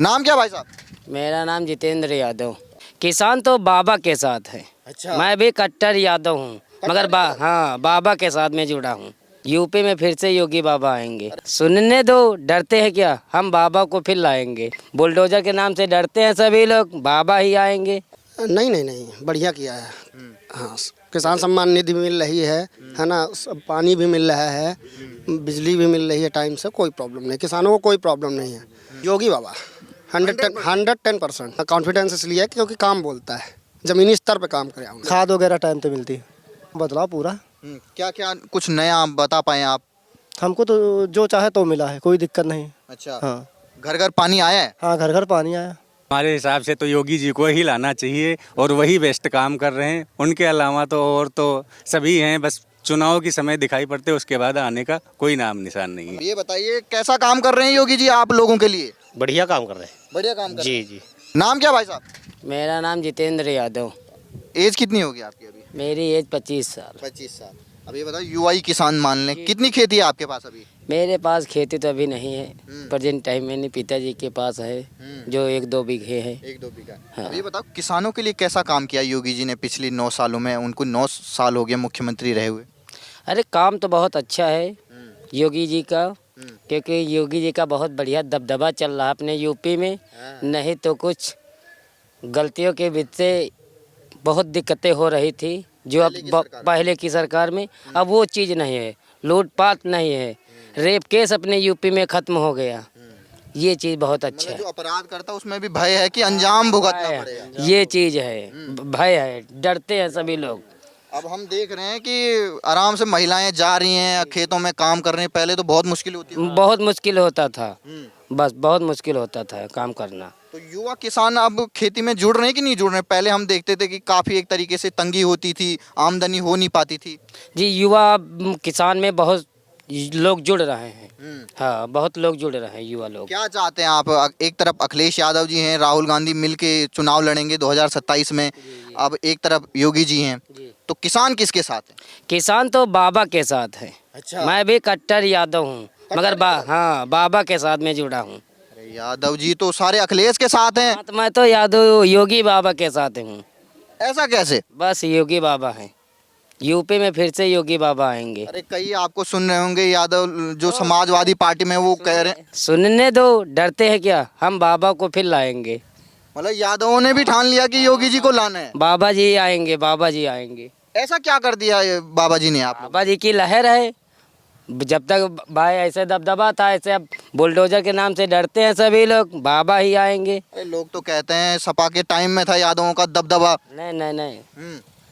नाम क्या भाई साहब? मेरा नाम जितेंद्र यादव। किसान तो बाबा के साथ है। अच्छा। मैं भी कट्टर यादव हूँ, मगर हाँ बाबा के साथ में जुड़ा हूँ। यूपी में फिर से योगी बाबा आएंगे। सुनने दो, डरते हैं क्या? हम बाबा को फिर लाएंगे। बुलडोजर के नाम से डरते हैं सभी लोग, बाबा ही आएंगे। नहीं नहीं नहीं, बढ़िया किया है। हाँ, किसान सम्मान निधि मिल रही है ना, सब पानी भी मिल रहा है, बिजली भी मिल रही है टाइम से, कोई प्रॉब्लम नहीं, किसानों को कोई प्रॉब्लम नहीं है। योगी बाबा 110% कॉन्फिडेंस इसलिए है क्योंकि काम बोलता है, ज़मीनी स्तर पे काम करे। खाद वगैरह टाइम पे मिलती है, बदलाव पूरा। क्या क्या कुछ नया आप बता पाए आप? हमको तो जो चाहे तो मिला है, कोई दिक्कत नहीं। अच्छा। हाँ घर घर पानी आया है? हाँ, घर घर पानी आया। हमारे हिसाब से तो योगी जी को ही लाना चाहिए और वही बेस्ट काम कर रहे हैं। उनके अलावा तो और तो सभी हैं, बस चुनाव की समय दिखाई पड़ते, उसके बाद आने का कोई नाम निशान नहीं है। ये बताइए कैसा काम कर रहे हैं योगी जी आप लोगों के लिए? बढ़िया काम कर रहे हैं। बढ़िया काम कर रहे हैं। जी। नाम क्या भाई साहब? मेरा नाम जितेंद्र यादव। एज कितनी होगी आपकी अभी? मेरी एज 25 साल। 25 साल। अब ये बताओ, युवाई किसान मान लें, कितनी खेती है आपके पास अभी? मेरे पास खेती तो अभी नहीं है, प्रेजेंट टाइम में नहीं, पिताजी के पास है जो 1-2 बीघे है। 1-2 बीघा। हाँ। अब ये बताओ, किसानों के लिए कैसा काम किया योगी जी ने पिछले 9 सालों में? उनको 9 साल हो गए मुख्यमंत्री रहे हुए। अरे काम तो बहुत अच्छा है योगी जी का, क्योंकि योगी जी का बहुत बढ़िया दबदबा चल रहा है अपने यूपी में। नहीं तो कुछ गलतियों के बीच से बहुत दिक्कतें हो रही थी जो अब पहले की सरकार में। अब वो चीज़ नहीं है, लूटपाट नहीं है, रेप केस अपने यूपी में ख़त्म हो गया। ये चीज़ बहुत अच्छा है। जो अपराध करता है उसमें भी भय है कि अंजाम भुगतना पड़ेगा। ये चीज़ है, भय है, डरते हैं सभी लोग। अब हम देख रहे हैं कि आराम से महिलाएं जा रही हैं खेतों में काम करने। पहले तो बहुत मुश्किल होती है। बहुत मुश्किल होता था, बस बहुत मुश्किल होता था काम करना। तो युवा किसान अब खेती में जुड़ रहे हैं कि नहीं जुड़ रहे हैं? पहले हम देखते थे कि काफ़ी एक तरीके से तंगी होती थी, आमदनी हो नहीं पाती थी। जी, युवा किसान में बहुत लोग जुड़ रहे हैं। हाँ, बहुत लोग जुड़ रहे हैं युवा लोग। क्या चाहते हैं आप? एक तरफ अखिलेश यादव जी हैं, राहुल गांधी मिलके चुनाव लड़ेंगे 2027 में। अब एक तरफ योगी जी हैं, तो किसान किसके साथ है? किसान तो बाबा के साथ है। अच्छा। मैं भी कट्टर यादव हूँ, मगर हाँ बाबा के साथ में जुड़ा हूँ। अरे यादव जी तो सारे अखिलेश के साथ हैं। हाँ, तो मैं तो यादव योगी बाबा के साथ हूँ। ऐसा कैसे? बस योगी बाबा हैं, यूपी में फिर से योगी बाबा आएंगे। अरे कई आपको सुन रहे होंगे यादव जो समाजवादी पार्टी में, वो कह रहे हैं। सुनने दो, डरते हैं क्या? हम बाबा को फिर लाएंगे। मतलब यादवों ने भी ठान लिया कि योगी जी को लाना है। बाबा जी आएंगे, बाबा जी आएंगे। ऐसा क्या कर दिया ये बाबा जी ने आप? बाबा जी की लहर है। जब तक भाई ऐसे दबदबा था, ऐसे अब बुलडोजर के नाम से डरते हैं सभी लोग, बाबा ही आएंगे। अरे लोग तो कहते हैं सपा के टाइम में था यादवों का दबदबा। नहीं नहीं नहीं,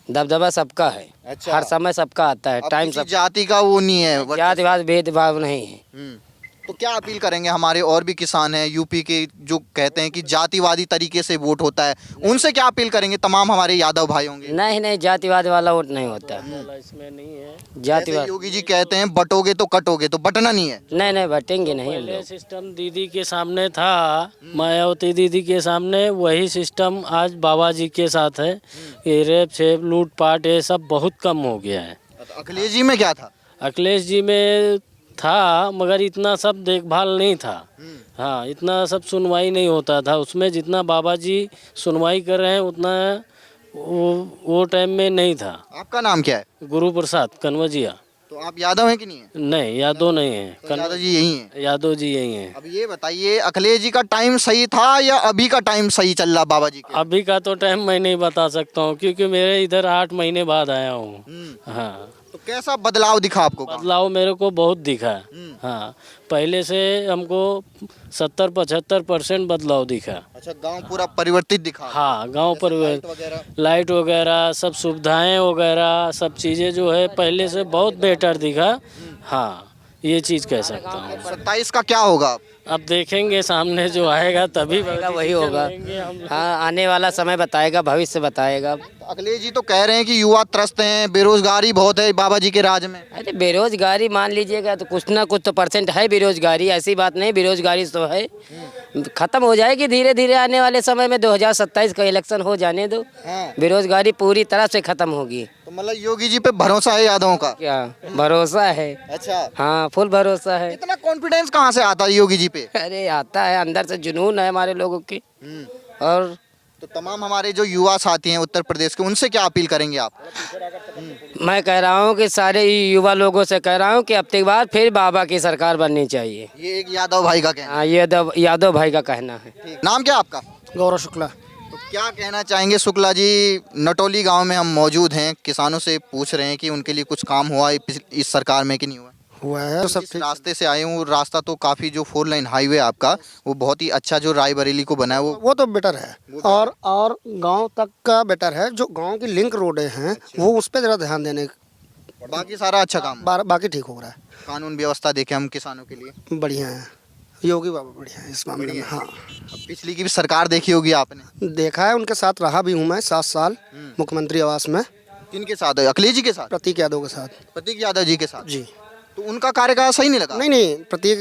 दबदबा सबका है। अच्छा। हर समय सबका आता है, अब टाइम किसी सब। जाति का वो नहीं है, जातिवाद भेदभाव नहीं है। तो क्या अपील करेंगे? हमारे और भी किसान हैं यूपी के जो कहते हैं कि जातिवादी तरीके से वोट होता है, उनसे क्या अपील करेंगे तमाम हमारे यादव भाई होंगे? नहीं नहीं, जातिवाद वाला वोट नहीं होता। इसमें नहीं है। जातिवाद जैसे योगी जी कहते हैं बटोगे तो कटोगे, तो बटना नहीं है। नहीं नहीं, बटेंगे नहीं हम पहले लोग। सिस्टम दीदी के सामने था, मायावती दीदी के सामने, वही सिस्टम आज बाबा जी के साथ है। ये रेप छेप लूटपाट ये सब बहुत कम हो गया है। अखिलेश जी में क्या था? अखिलेश जी में था, मगर इतना सब देखभाल नहीं था। हाँ, इतना सब सुनवाई नहीं होता था उसमें, जितना बाबा जी सुनवाई कर रहे हैं उतना वो टाइम में नहीं था। आपका नाम क्या है? गुरु प्रसाद कन्वजिया। तो आप यादव हैं कि नहीं है? नहीं, यादव नहीं है, तो यादव जी यही हैं। यादव जी यही हैं। अब ये बताइए, अखिलेश जी का टाइम सही था या अभी का टाइम सही चल रहा बाबा जी के? अभी का तो टाइम मैं नहीं बता सकता हूँ, क्योंकि मेरे इधर 8 महीने बाद आया हूँ। हाँ, तो कैसा बदलाव दिखा आपको? बदलाव मेरे को बहुत दिखा। हाँ, पहले से हमको 70-75% बदलाव दिखा। अच्छा, गांव पूरा परिवर्तित दिखा। हाँ, गांव पर वगैरह। लाइट वगैरह सब सुविधाएं वगैरह सब चीज़ें जो है पहले से बहुत बेटर दिखा। हाँ, ये चीज़ कह सकता हूँ। 27 का क्या होगा? अब देखेंगे, सामने जो आएगा तभी वही होगा। हाँ, आने वाला समय बताएगा, भविष्य बताएगा। अखिलेश जी तो कह रहे हैं कि युवा त्रस्त हैं, बेरोजगारी बहुत है बाबा जी के राज में। अरे बेरोजगारी मान लीजिएगा तो कुछ ना कुछ तो परसेंट है बेरोजगारी, ऐसी बात नहीं, बेरोजगारी तो है, खत्म हो जाएगी धीरे धीरे। आने वाले समय में 2027 का इलेक्शन हो जाने दो, बेरोजगारी पूरी तरह से खत्म होगी। तो मतलब योगी जी पे भरोसा है यादवों का? क्या भरोसा है? अच्छा, हाँ फुल भरोसा है। इतना कॉन्फिडेंस कहाँ से आता है योगी जी पे? अरे आता है, अंदर से जुनून है हमारे लोगों की। और तो तमाम हमारे जो युवा साथी हैं उत्तर प्रदेश के, उनसे क्या अपील करेंगे आप? मैं कह रहा हूँ कि सारे युवा लोगों से कह रहा हूँ कि अब की बार फिर बाबा की सरकार बननी चाहिए। ये एक यादव भाई का कहना हाँ ये यादव भाई का कहना है। है। नाम क्या आपका? गौरव शुक्ला। तो क्या कहना चाहेंगे शुक्ला जी? नटोली गांव में हम मौजूद हैं, किसानों से पूछ रहे हैं कि उनके लिए कुछ काम हुआ इस सरकार में कि नहीं हुआ? हुआ है तो सब इस ठीक। रास्ते से आए हूँ, रास्ता तो काफ़ी, जो 4 लाइन हाईवे आपका वो बहुत ही अच्छा, जो रायबरेली को बना है वो वो तो बेटर है, और गांव तक का बेटर है। जो गांव की लिंक रोडें हैं वो उस पर ज़रा ध्यान देने, बाकी सारा अच्छा काम है। बाकी ठीक हो रहा है। कानून व्यवस्था देखें हम किसानों के लिए, बढ़िया है, योगी बाबा बढ़िया है इस मामले में। हाँ, अब पिछली की भी सरकार देखी होगी आपने? देखा है, उनके साथ रहा भी हूँ मैं 7 साल मुख्यमंत्री आवास में, किनके साथ? अखिलेश जी के साथ? प्रतीक यादव के साथ। प्रतीक यादव जी के साथ? जी। तो उनका कार्यकाल सही नहीं लगा? नहीं, प्रतीक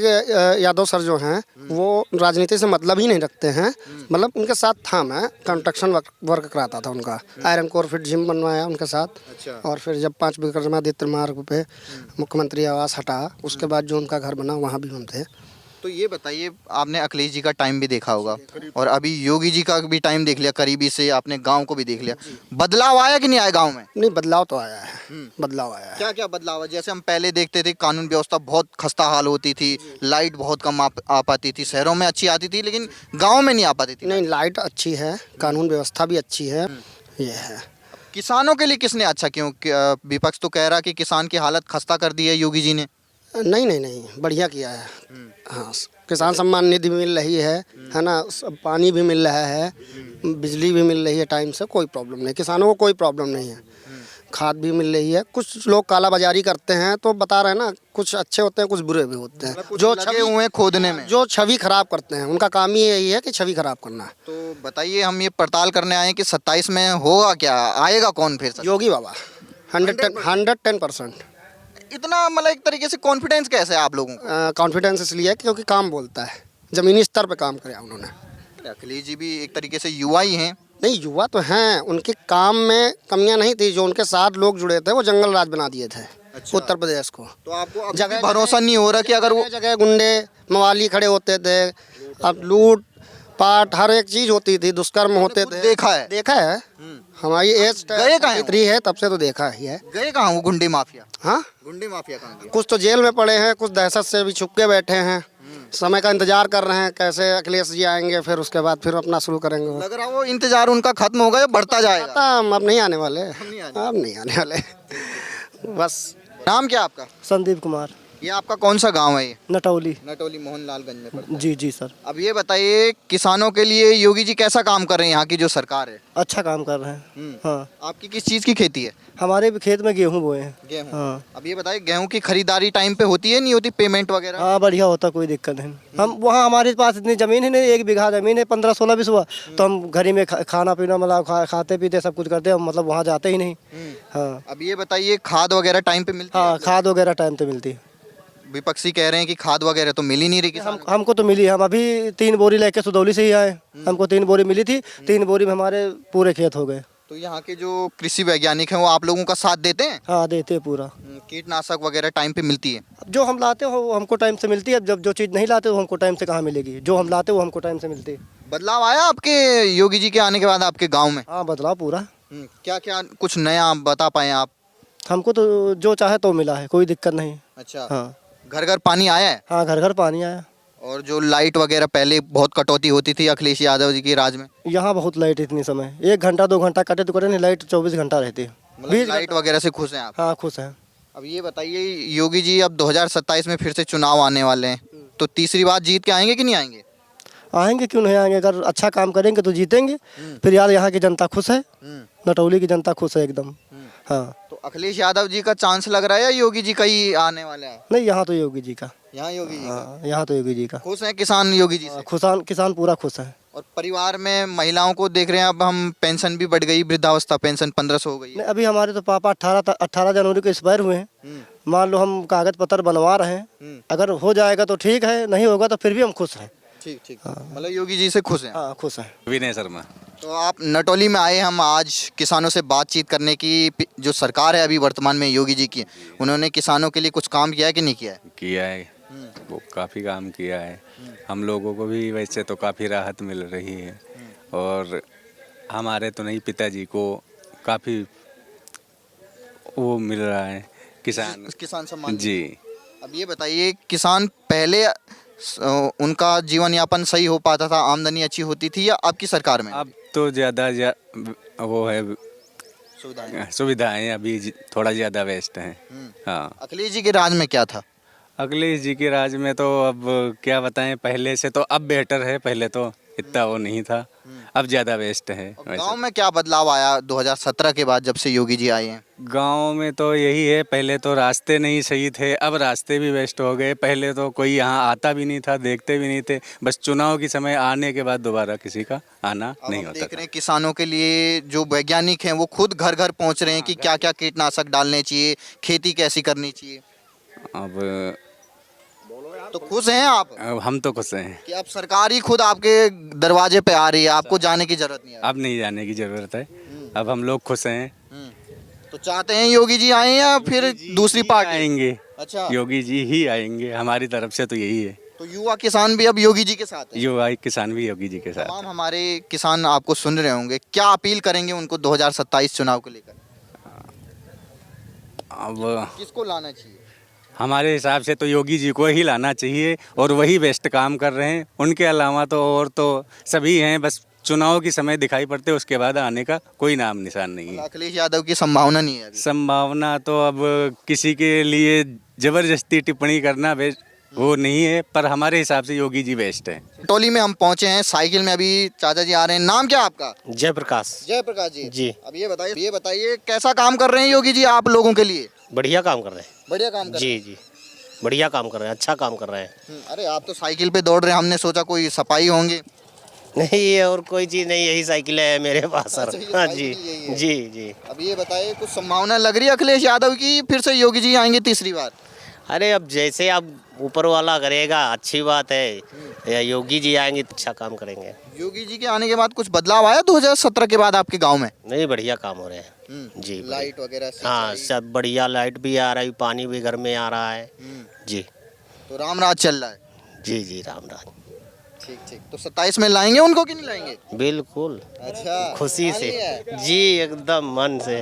यादव सर जो हैं वो राजनीति से मतलब ही नहीं रखते हैं। मतलब उनके साथ था, मैं कंस्ट्रक्शन वर्क कराता था उनका, आयरन कोर फिट जिम बनवाया उनके साथ। अच्छा। और फिर जब 5 विक्रमादित्य मार्ग पे मुख्यमंत्री आवास हटा, उसके बाद जो उनका घर बना वहाँ भी हम थे। तो ये बताइए, आपने अखिलेश जी का टाइम भी देखा होगा और अभी योगी जी का भी टाइम देख लिया करीबी से, आपने गांव को भी देख लिया, बदलाव आया कि नहीं आया गांव में? नहीं, बदलाव तो आया है, बदलाव आया है। क्या क्या बदलाव है? जैसे हम पहले देखते थे कानून व्यवस्था बहुत खस्ता हाल होती थी, लाइट बहुत कम आ पाती थी, शहरों में अच्छी आती थी लेकिन गांव में नहीं आ पाती थी। नहीं, लाइट अच्छी है, कानून व्यवस्था भी अच्छी है, ये है। किसानों के लिए किसने अच्छा, क्यों विपक्ष तो कह रहा कि किसान की हालत खस्ता कर दी है योगी जी ने? नहीं, बढ़िया किया है। हाँ, किसान सम्मान निधि मिल रही है ना, पानी भी मिल रहा है, बिजली भी मिल रही है टाइम से, कोई प्रॉब्लम नहीं, किसानों को कोई प्रॉब्लम नहीं है। खाद भी मिल रही है। कुछ लोग काला बाजारी करते हैं तो बता रहे हैं ना, कुछ अच्छे होते हैं कुछ बुरे भी होते हैं, जो लगे हुए हैं खोदने में, जो छवि खराब करते हैं, उनका काम ही यही है कि छवि खराब करना। तो बताइए, हम ये पड़ताल करने आए हैं कि 27 में होगा क्या, आएगा कौन फिर से? योगी बाबा 110%। इतना मतलब एक तरीके से कॉन्फिडेंस कैसे है आप लोगों को? कॉन्फिडेंस इसलिए क्योंकि काम बोलता है, ज़मीनी स्तर पे काम किया उन्होंने। अखिलेश जी भी एक तरीके से युवा ही हैं। नहीं, युवा तो हैं, उनके काम में कमियां नहीं थी, जो उनके साथ लोग जुड़े थे वो जंगल राज बना दिए थे। अच्छा। उत्तर प्रदेश को। तो आपको अभी जगह- भी भरोसा नहीं हो रहा कि अगर वो जगह जगह गुंडे मवाली खड़े होते थे, अब लूट पाट हर एक चीज होती थी, दुष्कर्म होते खुद थे। देखा है। हमारी एज गए कहाँ हैं? 3 है, तब से तो देखा ही है। गए कहाँ वो गुंडे माफिया? हाँ, गुंडे माफिया कहाँ गए? कुछ तो जेल में पड़े हैं, कुछ दहशत से भी छुप के बैठे हैं, समय का इंतजार कर रहे हैं कैसे अखिलेश जी आएंगे, फिर उसके बाद फिर अपना शुरू करेंगे वो। लग रहा वो इंतजार उनका खत्म होगा या बढ़ता जाएगा? खत्म, अब नहीं आने वाले, नहीं आने अब नहीं आने वाले बस। नाम क्या आपका? संदीप कुमार, ये आपका कौन सा गांव है? ये नटौली। नटोली मोहनलालगंज में पड़ता है। जी सर, अब ये बताइए, किसानों के लिए योगी जी कैसा काम कर रहे हैं यहाँ की जो सरकार है? अच्छा काम कर रहे हैं। हाँ, आपकी किस चीज़ की खेती है? हमारे भी खेत में गेहूँ बोए हैं। गेहूँ। हाँ अब ये बताइए, गेहूँ की खरीदारी टाइम पे होती है नहीं होती, पेमेंट वगैरह? हाँ, बढ़िया होता, कोई दिक्कत नहीं। हम वहाँ हमारे पास इतनी ज़मीन ही नहीं, 1 बीघा ज़मीन है, 15-16 बीस हुआ, तो हम घर ही में खाना पीना मतलब खाते पीते सब कुछ करते हैं, मतलब वहाँ जाते ही नहीं। हाँ अब ये बताइए, खाद वगैरह टाइम पे मिलती है? हाँ, खाद वगैरह टाइम पे मिलती है। विपक्षी कह रहे हैं कि खाद वगैरह तो मिल ही नहीं रही किसानों को। हमको तो मिली, हम अभी 3 बोरी लेके सुदौली से ही आए, हमको 3 बोरी मिली थी, 3 बोरी में हमारे पूरे खेत हो गए। तो यहाँ के जो कृषि वैज्ञानिक हैं वो आप लोगों का साथ देते हैं? हाँ, देते हैं पूरा। कीटनाशक वगैरह टाइम पे मिलती है? अब जो हम लाते हो वो हमको टाइम से मिलती है, जब जो चीज़ नहीं लाते वो हमको टाइम से कहाँ मिलेगी, जो हम लाते वो हमको टाइम से मिलती है। बदलाव आया आपके योगी जी के आने के बाद आपके गाँव में? हाँ, बदलाव पूरा। क्या क्या कुछ नया आप बता पाए आप? हमको तो जो चाहे तो मिला है, कोई दिक्कत नहीं। अच्छा, हाँ घर घर पानी आया है? हाँ, घर घर पानी आया। और जो लाइट वगैरह पहले बहुत कटौती होती थी अखिलेश यादव जी के राज में, यहाँ बहुत लाइट इतनी समय, 1 घंटा 2 घंटा कटे तो कटे नहीं, लाइट 24 घंटा रहती है। मतलब लाइट वगैरह से खुश हैं आप? हाँ, खुश हैं। अब ये बताइए, योगी जी अब 2027 में फिर से चुनाव आने वाले हैं, तो तीसरी बार जीत के आएंगे कि नहीं आएंगे? आएंगे, क्यों नहीं आएंगे, अगर अच्छा काम करेंगे तो जीतेंगे। फिर यार यहाँ की जनता खुश है, नटौली की जनता खुश है एकदम। हाँ, तो अखिलेश यादव जी का चांस लग रहा है या योगी जी का ही आने वाला है? नहीं, यहाँ तो योगी जी का। यहाँ योगी जी का। हाँ, यहाँ तो योगी जी का। खुश हैं किसान योगी जी से? किसान पूरा खुश है। और परिवार में महिलाओं को देख रहे हैं, अब हम पेंशन भी बढ़ गई, वृद्धावस्था पेंशन 1500 हो गई है। नहीं, अभी हमारे तो पापा 18 जनवरी को एक्सपायर हुए हैं। मान लो हम कागज पत्र बनवा रहे हैं, अगर हो जाएगा तो ठीक है, नहीं होगा तो फिर भी हम खुश हैं। ठीक ठीक, मतलब योगी जी से खुश हैं? हाँ, खुश हैं। विनय शर्मा। तो आप नटोली में आए हम आज किसानों से बातचीत करने की। जो सरकार है अभी वर्तमान में योगी जी की, उन्होंने किसानों के लिए कुछ काम किया है कि नहीं किया है? किया है, वो काफ़ी काम किया है। हम लोगों को भी वैसे तो काफ़ी राहत मिल रही है, और हमारे तो नहीं, पिताजी को काफ़ी वो मिल रहा है, किसान सम्मान जी। अब ये बताइए, किसान पहले उनका जीवन यापन सही हो पाता था, आमदनी अच्छी होती थी, या अब की सरकार में अब तो ज़्यादा वो है, सुविधाएं? सुविधाएं अभी थोड़ा ज़्यादा बेस्ट हैं। हाँ, अखिलेश जी के राज में क्या था? अखिलेश जी के राज में तो अब क्या बताएं, पहले से तो अब बेहतर है। पहले तो इतना वो नहीं था, अब ज़्यादा बेस्ट है। और गांव में क्या बदलाव आया 2017 के बाद, जब से योगी जी आए हैं? गांव में तो यही है, पहले तो रास्ते नहीं सही थे, अब रास्ते भी बेस्ट हो गए। पहले तो कोई यहाँ आता भी नहीं था, देखते भी नहीं थे, बस चुनाव के समय आने के बाद दोबारा किसी का आना अब नहीं हम होता देख रहे था। हैं किसानों के लिए जो वैज्ञानिक हैं वो खुद घर घर पहुंच रहे हैं कि क्या क्या कीटनाशक डालने चाहिए, खेती कैसी करनी चाहिए। अब तो खुश हैं आप हम तो खुश हैं, कि अब सरकार ही खुद आपके दरवाजे पे आ रही है, आपको जाने की जरूरत नहीं है? अब नहीं जाने की ज़रूरत है, अब हम लोग खुश हैं। तो चाहते हैं योगी जी आए या फिर दूसरी पार्टी? आएंगे, अच्छा, योगी जी ही आएंगे, हमारी तरफ से तो यही है। तो युवा किसान भी अब योगी जी के साथ हैं। युवा किसान भी योगी जी के साथ। तमाम हमारे किसान आपको सुन रहे होंगे, क्या अपील करेंगे उनको 2027 चुनाव को लेकर? अब किसको लाना चाहिए? हमारे हिसाब से तो योगी जी को ही लाना चाहिए, और वही बेस्ट काम कर रहे हैं। उनके अलावा तो और तो सभी हैं, बस चुनाव के समय दिखाई पड़ते, उसके बाद आने का कोई नाम निशान नहीं है। अखिलेश यादव की संभावना नहीं है अभी? संभावना तो अब किसी के लिए ज़बरदस्ती टिप्पणी करना वो नहीं है, पर हमारे हिसाब से योगी जी बेस्ट है। टोली में हम पहुंचे हैं, साइकिल में अभी चाचा जी आ रहे हैं। नाम क्या आपका? जयप्रकाश जय प्रकाश जी। जी। अब ये बताइए कैसा काम कर रहे हैं योगी जी आप लोगों के लिए? बढ़िया काम कर रहे हैं। बढ़िया काम कर रहे जी जी बढ़िया काम कर रहे हैं, अच्छा काम कर रहे हैं। हैं। अरे आप तो साइकिल पे दौड़ रहे हैं, हमने सोचा कोई सफाई होंगे। नहीं, ये और कोई चीज़ नहीं, यही साइकिल है मेरे पास सर। अच्छा, ये हाँ साइकिल जी यही है। जी जी। अब ये बताइए, कुछ संभावना लग रही है अखिलेश यादव की फिर से योगी जी आएंगे तीसरी बार? अरे अब जैसे आप ऊपर वाला करेगा अच्छी बात है, या योगी जी आएंगे तो अच्छा काम करेंगे। योगी जी के आने के बाद कुछ बदलाव आया 2017 के बाद आपके गांव में? नहीं, बढ़िया काम हो रहे हैं जी। लाइट वगैरह हाँ, सिंचाई? सब बढ़िया, लाइट भी आ रही, पानी भी घर में आ रहा है जी। तो राम राज चल रहा है? जी जी, राम राम। ठीक ठीक। तो 27 में लाएंगे उनको कि नहीं लाएंगे? बिल्कुल, अच्छा, खुशी से मान लिया है? जी, एकदम मन से।